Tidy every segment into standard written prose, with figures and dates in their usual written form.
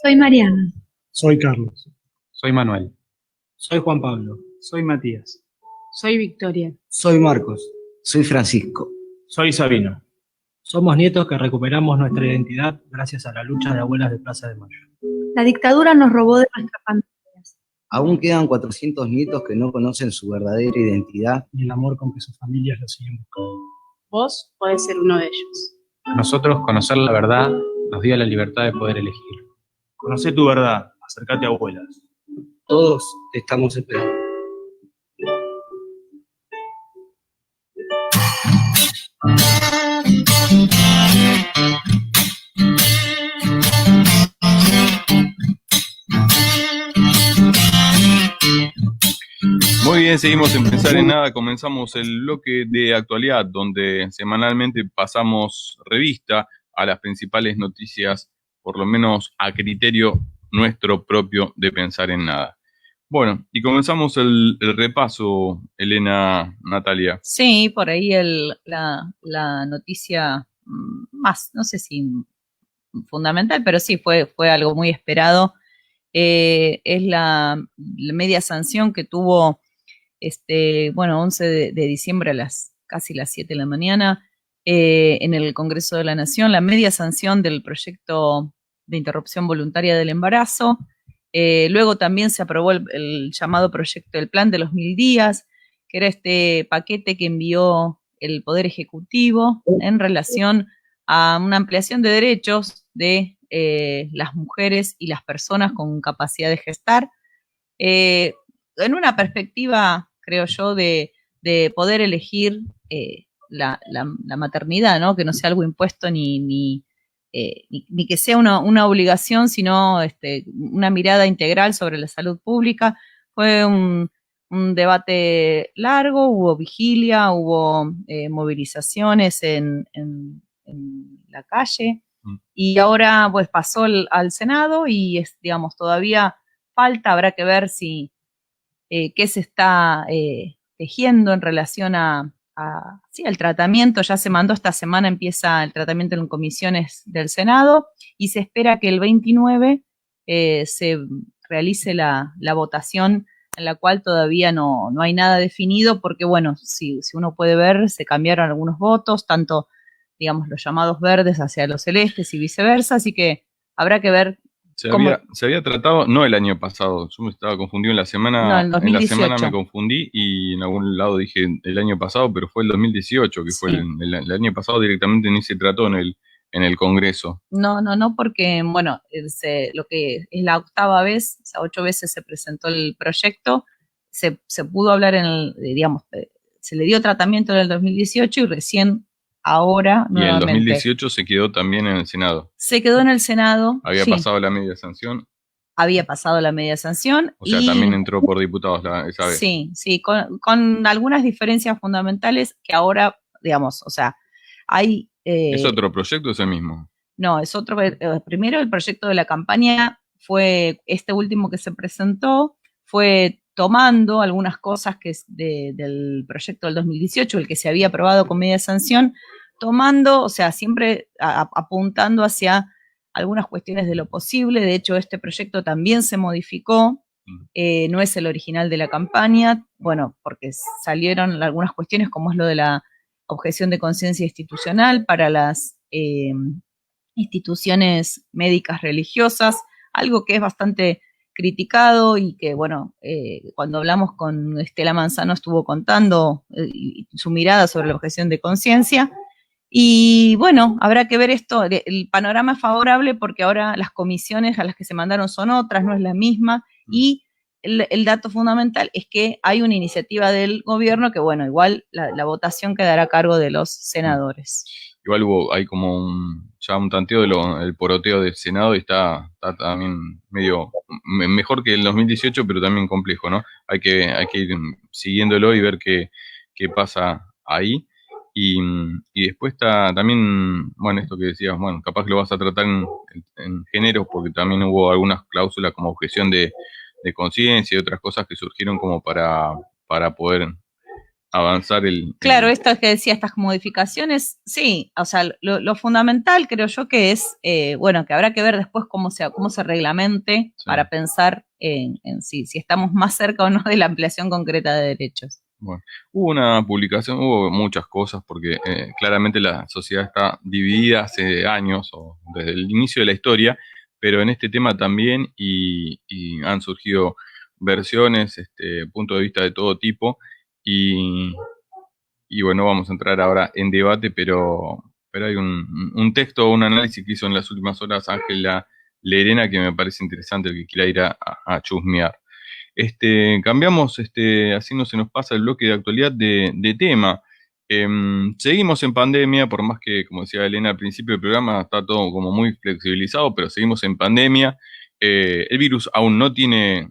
Soy Mariana. Soy Carlos. Soy Manuel. Soy Juan Pablo. Soy Matías. Soy Victoria. Soy Marcos. Soy Francisco. Soy Sabino. Somos nietos que recuperamos nuestra identidad gracias a la lucha de abuelas de Plaza de Mayo. La dictadura nos robó de nuestras pantallas. Aún quedan 400 nietos que no conocen su verdadera identidad. Y el amor con que sus familias lo siguen buscando. Vos podés ser uno de ellos. A nosotros conocer la verdad nos dio la libertad de poder elegir. Conocé tu verdad. Acércate a abuelas. Todos te estamos esperando. Muy bien, seguimos en Pensar en Nada. Comenzamos el bloque de actualidad, donde semanalmente pasamos revista a las principales noticias, por lo menos a criterio nuestro propio de Pensar en Nada. Bueno, y comenzamos el repaso, Elena, Natalia. Sí, por ahí la noticia más, no sé si fundamental, pero sí fue algo muy esperado. Es la media sanción que tuvo 11 de diciembre a casi las 7 de la mañana en el Congreso de la Nación, la media sanción del proyecto de interrupción voluntaria del embarazo. Luego también se aprobó el llamado proyecto del Plan de los 1000 días, que era este paquete que envió el Poder Ejecutivo en relación a una ampliación de derechos de las mujeres y las personas con capacidad de gestar, en una perspectiva, creo yo, de poder elegir la maternidad, ¿no? Que no sea algo impuesto ni que sea una obligación, sino una mirada integral sobre la salud pública. Fue un debate largo, hubo vigilia, hubo movilizaciones en la calle, y ahora pues pasó al Senado y digamos, todavía falta, habrá que ver si qué se está tejiendo en relación sí, al tratamiento. Ya se mandó esta semana, empieza el tratamiento en comisiones del Senado y se espera que el 29 se realice la votación, en la cual todavía no hay nada definido, porque bueno, si uno puede ver, se cambiaron algunos votos, tanto digamos los llamados verdes hacia los celestes y viceversa, así que habrá que ver. Se había tratado, no el año pasado, yo me estaba confundido en la semana. No, en 2018. En la semana me confundí y en algún lado dije el año pasado, pero fue el 2018, que sí. Fue el año pasado directamente ni se trató en el Congreso. No, porque, bueno, lo que es la octava vez, o sea, 8 veces se presentó el proyecto, se pudo hablar digamos, se le dio tratamiento en el 2018 y recién ahora nuevamente. Y en el 2018 se quedó también en el Senado. Se quedó en el Senado. Había sí. pasado la media sanción. Había pasado la media sanción. O sea, también entró por diputados esa vez. Sí, con algunas diferencias fundamentales que ahora, digamos, o sea, hay... ¿Es otro proyecto o es el mismo? No, es otro. Primero el proyecto de la campaña fue este último que se presentó, fue tomando algunas cosas que es del proyecto del 2018, el que se había aprobado con media sanción, tomando, o sea, siempre apuntando hacia algunas cuestiones de lo posible. De hecho, este proyecto también se modificó, no es el original de la campaña, bueno, porque salieron algunas cuestiones como es lo de la objeción de conciencia institucional para las instituciones médicas religiosas, algo que es bastante criticado y que, bueno, cuando hablamos con Estela Manzano estuvo contando su mirada sobre la objeción de conciencia. Y bueno, habrá que ver esto. El panorama es favorable porque ahora las comisiones a las que se mandaron son otras, no es la misma, y el dato fundamental es que hay una iniciativa del gobierno que, bueno, igual la votación quedará a cargo de los senadores. Igual hay como ya un tanteo el poroteo del Senado y está también medio mejor que el 2018, pero también complejo, ¿no? Hay que ir siguiéndolo y ver qué pasa ahí. Y después está también, bueno, esto que decías, bueno, capaz que lo vas a tratar en géneros, porque también hubo algunas cláusulas como objeción de conciencia y otras cosas que surgieron como para poder avanzar Claro, esto que decía, estas modificaciones, sí, o sea, lo fundamental creo yo que es, bueno, que habrá que ver después cómo se reglamente Sí. para pensar en si estamos más cerca o no de la ampliación concreta de derechos. Bueno, hubo una publicación, hubo muchas cosas, porque claramente la sociedad está dividida hace años, o desde el inicio de la historia, pero en este tema también, y han surgido versiones, puntos de vista de todo tipo, y bueno, vamos a entrar ahora en debate, pero hay un texto, un análisis que hizo en las últimas horas Ángela Lerena que me parece interesante, el que quiera ir a chusmear. Cambiamos, así no se nos pasa el bloque de actualidad de tema. Seguimos en pandemia, por más que, como decía Elena al principio del programa, está todo como muy flexibilizado, pero seguimos en pandemia. El virus aún no tiene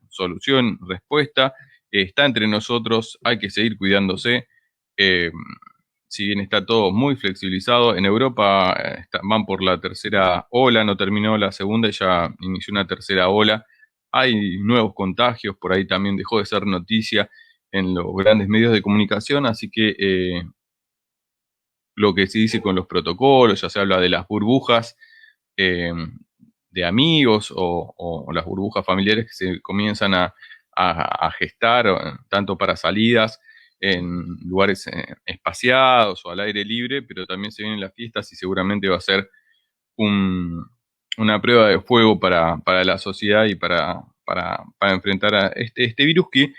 solución, respuesta, está entre nosotros, hay que seguir cuidándose. Si bien está todo muy flexibilizado, en Europa van por la tercera ola, no terminó la segunda y ya inició una tercera ola. Hay nuevos contagios, por ahí también dejó de ser noticia en los grandes medios de comunicación, así que lo que se dice con los protocolos, ya se habla de las burbujas de amigos o las burbujas familiares que se comienzan a gestar, tanto para salidas en lugares espaciados o al aire libre, pero también se vienen las fiestas y seguramente va a ser una prueba de fuego para la sociedad y para enfrentar a este virus que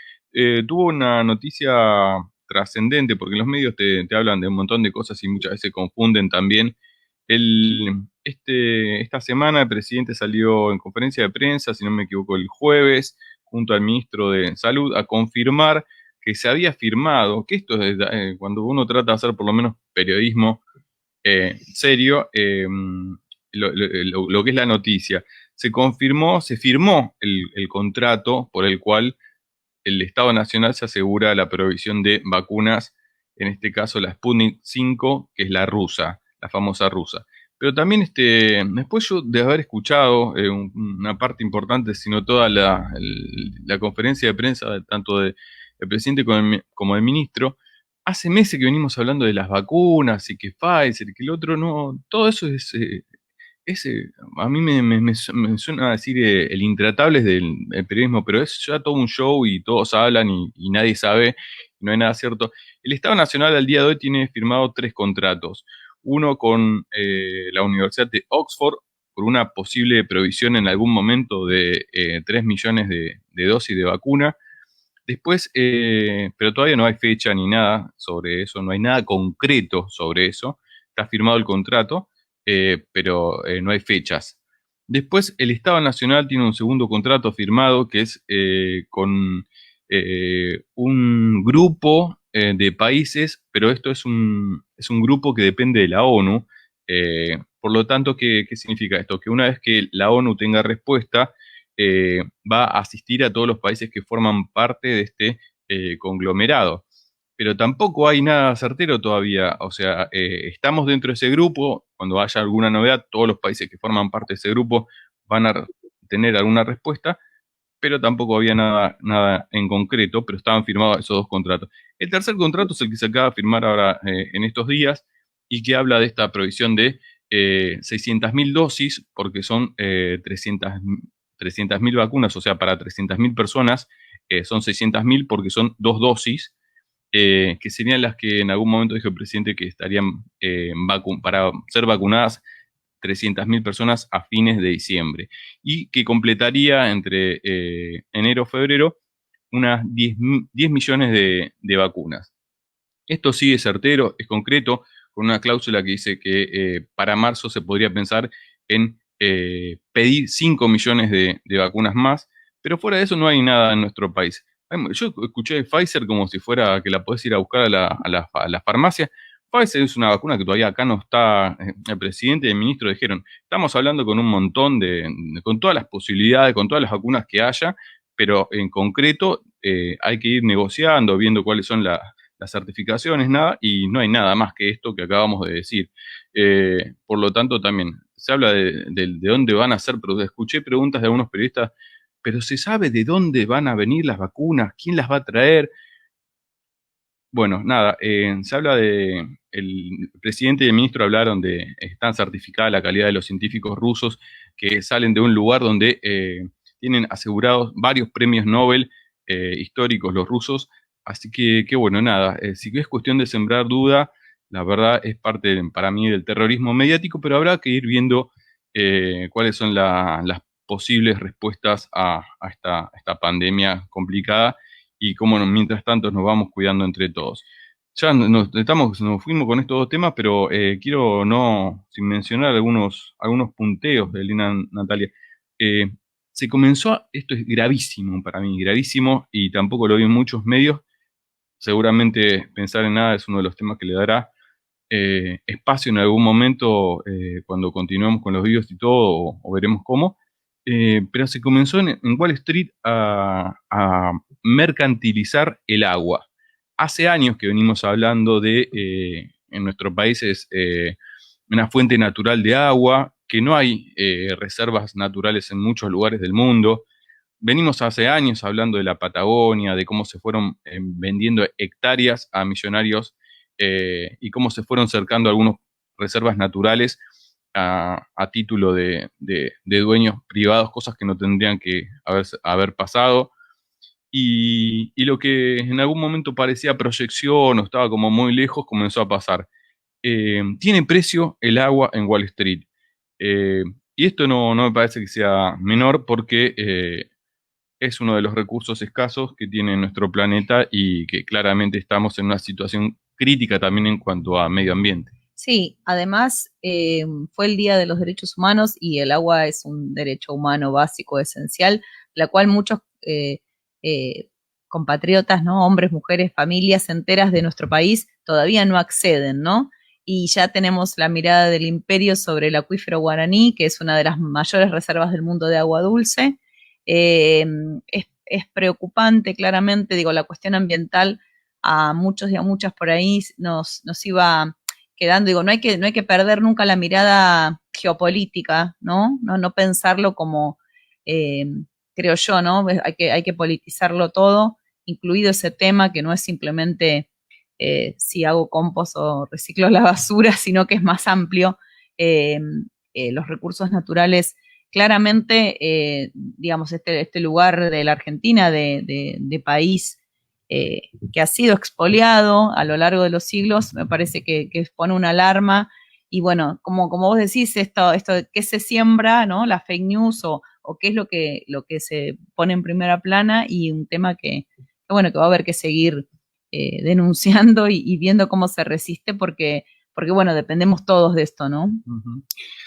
tuvo una noticia trascendente, porque los medios te hablan de un montón de cosas y muchas veces confunden también. Esta semana el presidente salió en conferencia de prensa, si no me equivoco, el jueves, junto al ministro de Salud, a confirmar que se había firmado, que esto es cuando uno trata de hacer por lo menos periodismo serio, lo que es la noticia, se firmó el contrato por el cual el Estado Nacional se asegura la provisión de vacunas, en este caso la Sputnik 5, que es la rusa, la famosa rusa. Pero también después yo de haber escuchado una parte importante, sino toda la conferencia de prensa, tanto del presidente como del ministro, hace meses que venimos hablando de las vacunas y que Pfizer, que el otro no, todo eso es a mí me suena a decir el intratable del periodismo, pero es ya todo un show y todos hablan y nadie sabe, no hay nada cierto. El Estado Nacional al día de hoy tiene firmado 3 contratos. Uno con la Universidad de Oxford por una posible provisión en algún momento de 3 millones de dosis de vacuna. Después, pero todavía no hay fecha ni nada sobre eso, no hay nada concreto sobre eso. Está firmado el contrato, pero no hay fechas. Después, el Estado Nacional tiene un segundo contrato firmado que es con un grupo de países, pero esto es un grupo que depende de la ONU. Por lo tanto, ¿qué significa esto? Que una vez que la ONU tenga respuesta, va a asistir a todos los países que forman parte de este conglomerado. Pero tampoco hay nada certero todavía, o sea, estamos dentro de ese grupo, cuando haya alguna novedad, todos los países que forman parte de ese grupo van a tener alguna respuesta, pero tampoco había nada en concreto, pero estaban firmados esos 2 contratos. El tercer contrato es el que se acaba de firmar ahora en estos días, y que habla de esta provisión de 600.000 dosis, porque son 300.000 vacunas, o sea, para 300.000 personas son 600.000 porque son 2 dosis, que serían las que en algún momento dijo el presidente que estarían para ser vacunadas 300.000 personas a fines de diciembre, y que completaría entre enero y febrero unas 10 millones de vacunas. Esto sí es certero, es concreto, con una cláusula que dice que para marzo se podría pensar en pedir 5 millones de vacunas más, pero fuera de eso no hay nada en nuestro país. Yo escuché de Pfizer como si fuera que la podés ir a buscar a la farmacia. Pfizer es una vacuna que todavía acá no está. El presidente y el ministro dijeron, estamos hablando con un montón con todas las posibilidades, con todas las vacunas que haya, pero en concreto hay que ir negociando, viendo cuáles son las certificaciones, nada, y no hay nada más que esto que acabamos de decir. Por lo tanto, también se habla de dónde van a ser, pero escuché preguntas de algunos periodistas, pero ¿se sabe de dónde van a venir las vacunas? ¿Quién las va a traer? Bueno, nada, se habla de, el presidente y el ministro hablaron de, están certificada la calidad de los científicos rusos que salen de un lugar donde tienen asegurados varios premios Nobel históricos los rusos, así que bueno, nada, si es cuestión de sembrar duda, la verdad es parte para mí del terrorismo mediático, pero habrá que ir viendo cuáles son las posibles respuestas a esta pandemia complicada y cómo mientras tanto nos vamos cuidando entre todos. Ya nos fuimos con estos dos temas, pero quiero no, sin mencionar algunos punteos de Lina Natalia. Se comenzó, esto es gravísimo para mí, gravísimo, y tampoco lo vi en muchos medios. Seguramente pensar en nada es uno de los temas que le dará espacio en algún momento cuando continuemos con los videos y todo, o veremos cómo. Pero se comenzó en Wall Street a mercantilizar el agua. Hace años que venimos hablando de, en nuestro país es una fuente natural de agua, que no hay reservas naturales en muchos lugares del mundo. Venimos hace años hablando de la Patagonia, de cómo se fueron vendiendo hectáreas a millonarios y cómo se fueron cercando algunas reservas naturales a título de dueños privados, cosas que no tendrían que haber pasado. Y lo que en algún momento parecía proyección o estaba como muy lejos, comenzó a pasar. Tiene precio el agua en Wall Street. Y esto no me parece que sea menor porque es uno de los recursos escasos que tiene nuestro planeta y que claramente estamos en una situación crítica también en cuanto a medio ambiente. Sí, además fue el Día de los Derechos Humanos y el agua es un derecho humano básico, esencial, la cual muchos compatriotas, ¿no? Hombres, mujeres, familias enteras de nuestro país todavía no acceden, ¿no? Y ya tenemos la mirada del imperio sobre el acuífero guaraní, que es una de las mayores reservas del mundo de agua dulce. Es preocupante, claramente, digo, la cuestión ambiental a muchos y a muchas por ahí nos iba quedando, digo, no hay que perder nunca la mirada geopolítica, ¿no? No pensarlo como, creo yo, ¿no? Hay que politizarlo todo, incluido ese tema que no es simplemente si hago compost o reciclo la basura, sino que es más amplio. Los recursos naturales, claramente, digamos, este lugar de la Argentina, de país que ha sido expoliado a lo largo de los siglos, me parece que pone una alarma. Y bueno, como vos decís, esto qué se siembra, ¿no? La fake news o qué es lo que se pone en primera plana, y un tema que va a haber que seguir denunciando y viendo cómo se resiste, porque bueno, dependemos todos de esto, ¿no? Uh-huh.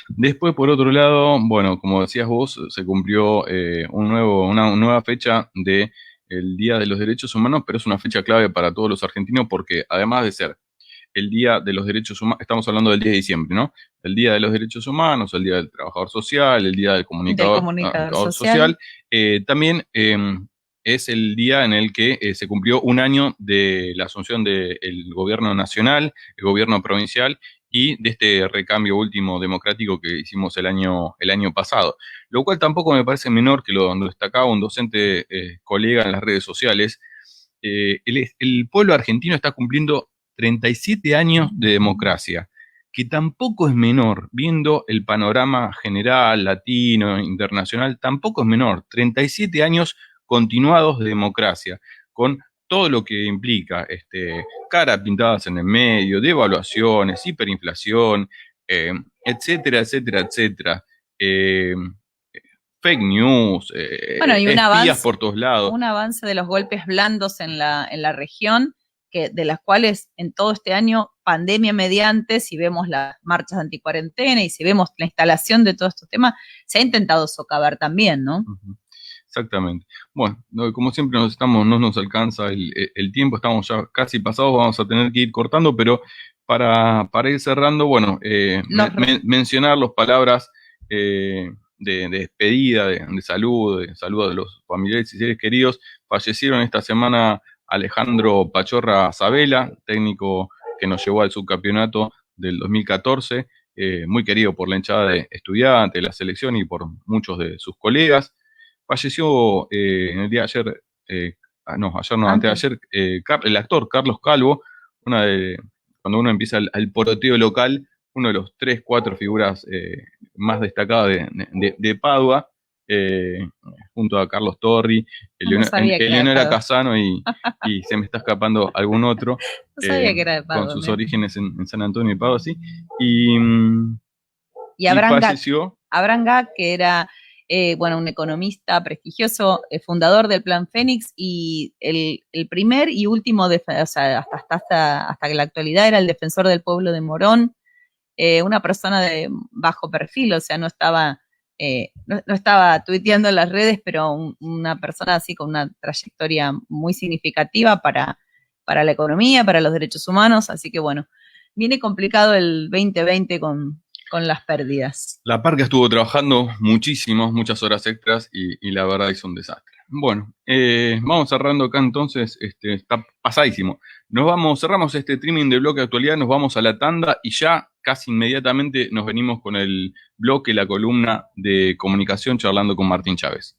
Después, por otro lado, bueno, como decías vos, se cumplió una nueva fecha de el Día de los Derechos Humanos, pero es una fecha clave para todos los argentinos porque además de ser el Día de los Derechos Humanos, estamos hablando del 10 de diciembre, ¿no? El Día de los Derechos Humanos, el Día del Trabajador Social, el Día del Comunicador Social. También es el día en el que se cumplió un año de la asunción del gobierno nacional, el gobierno provincial y de este recambio último democrático que hicimos el año pasado. Lo cual tampoco me parece menor, que lo destacaba un docente colega en las redes sociales. El pueblo argentino está cumpliendo 37 años de democracia, que tampoco es menor, viendo el panorama general, latino, internacional, tampoco es menor. 37 años continuados de democracia, con todo lo que implica, caras pintadas en el medio, devaluaciones, hiperinflación, etcétera, etcétera, etcétera. Fake news, bueno, y espías por todos lados. Un avance de los golpes blandos en la región, de las cuales en todo este año, pandemia mediante, si vemos las marchas anticuarentena y si vemos la instalación de todos estos temas, se ha intentado socavar también, ¿no? Uh-huh. Exactamente. Bueno, como siempre no nos alcanza el tiempo, estamos ya casi pasados, vamos a tener que ir cortando, pero para ir cerrando, bueno, mencionar las palabras de despedida, de saludo de los familiares y seres queridos. Fallecieron esta semana Alejandro Pachorra Sabela, técnico que nos llevó al subcampeonato del 2014, muy querido por la hinchada de Estudiantes, de la selección y por muchos de sus colegas. Falleció en el día de ayer ayer no, Antes. anteayer, el actor Carlos Calvo, cuando uno empieza el poroteo local, uno de los 3, 4 figuras más destacadas de Padua, junto a Carlos Torri, No sabía que era de Eleonora Padua. Casano y se me está escapando algún otro, No sabía que era de Padua. con sus mira. orígenes en San Antonio y Padua, sí. Y Abraham Gag, falleció. Abraham Gag, que era un economista prestigioso, fundador del Plan Fénix, y el primer y último, hasta la actualidad, era el defensor del pueblo de Morón, una persona de bajo perfil, o sea, no estaba tuiteando en las redes, pero una persona así con una trayectoria muy significativa para la economía, para los derechos humanos, así que bueno, viene complicado el 2020 con las pérdidas. La Parca estuvo trabajando muchas horas extras y la verdad hizo un desastre. Bueno, vamos cerrando acá entonces, está pasadísimo. Cerramos este streaming de Bloque Actualidad, nos vamos a la tanda y ya casi inmediatamente nos venimos con el bloque, la columna de comunicación charlando con Martín Chávez.